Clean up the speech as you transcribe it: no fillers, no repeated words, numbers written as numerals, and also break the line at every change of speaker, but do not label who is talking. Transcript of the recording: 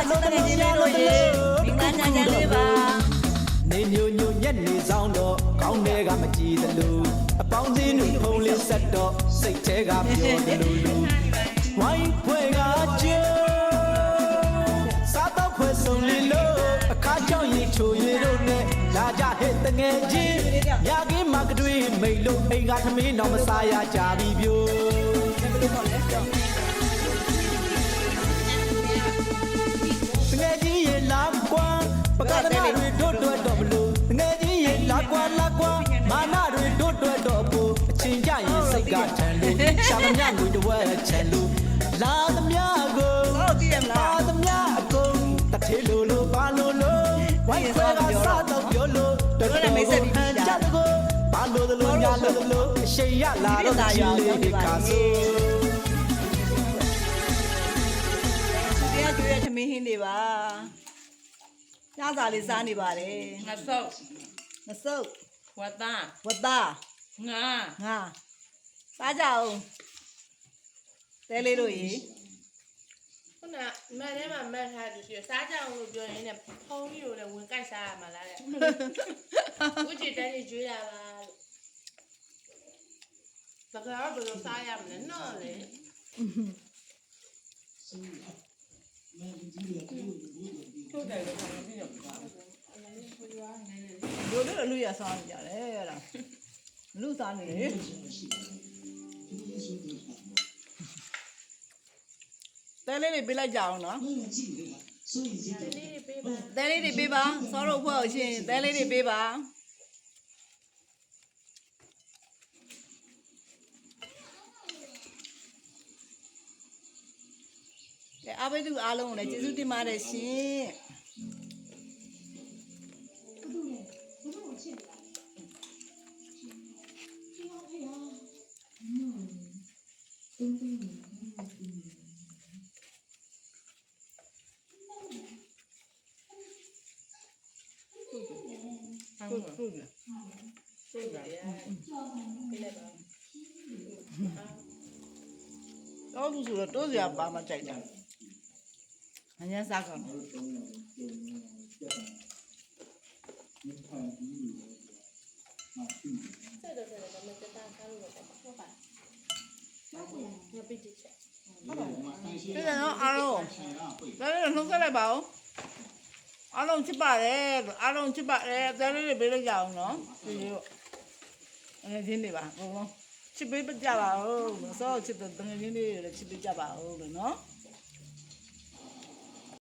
လို့တကယ်ကြီးလေးတို့ရေမင်္ဂလာချမ်းချမ်းလေးပါ
နေညိုညိုညက်နေဆောင်တော့ကောင်းတဲ့ကမကြည်သလိုအပေါင်းအသင်းတွေဖုံးလေးဆက်တော့စိတ်ထဲကပြောတယ်လို့ဝိုင်းဖွဲကကျိုးစားတော့ဖွဲဆုံးလီလို့အခါကြောင့်ရီချိုရီတို့နဲ့လာကြဟဲ့တငယ်ချင်းညကင်းမှာကတွေးမိတ်လို့အိမ်ကသမင်းတော်မစားရကြပြီပြိုတငယ်ချင်းရေလာကွာပကဒနာတွေတို့တော့တော့မလို့ငယ်ကြီးရေလာကွာမာနတွေတို့တော့ဖို့အချင်းကြရင်စိတ်ကထန်လို့ရှာသမျှငွေတဝက်ချန်လို့လာသမျှကိုပါသမျှအကုန်တထေလိုပါလို့ဝိုင်းဆွဲကစားတော့ပြောလို့တော်တော်မိတ်ဆက်ပြီးကြတယ်ကိုပါလို့လို့ညာလို့အရှိန်ရလာတော့ချင်းလေးကဆို
တရားကျွေးရသမင်းဟင်းတွေပါညစာလေးစားနေပါတယ်
ငါစုပ်ဝတ်သားငါ
စားကြအောင်တဲလေးတို့ရေ
ခုနမန်ထဲမှာမတ်ထားသူရှိစားကြအောင်လို့ပြောရင်းနဲ့ဖုံးကြီးကိုလည်းဝင်ကိုက်စားရမှာလားတဲ့ဦးချစ်တန်းကြီးကျွေးတာပါဘယ်ကတော့ဘယ်လိုစားရမလဲနော်လေထုတ်တယ်လို့ခေါင်းပြရပါ
ဘူးတို့လူရစားကြတယ်အဲ့ဒါလူစားနေလေတဲလေးတွေပေးလိုက်ကြအောင်နော်တဲလေးတွေပေးပါစောတို့ဖွဲ့အောင်ရှင်တဲလေးတွေပေးပါအားပေးသူအားလုံးကိုလည်းကျေးဇူးတင်ပါတယ်ရှင်တော့သူဆိုတော့စရာပါမကြိုက်တာအញ្ញစားကောင်းတယ်နော်အားလုံးဒါလည်းနှုတ်ဆက်လိုက်ပါဦးအားလုံးချစ်ပါတယ်အားလုံးချစ်ပါတယ်ဒါလေးတွေပေးလိုက်ကြအောင်နော်ဒီလိုအနေချင်းတွေပါဘုံချစ်ပေးကြပါဦးစောချစ်တဲ့ငွေချင်းတွေလည်းချစ်ပေးကြပါဦးလို့နော်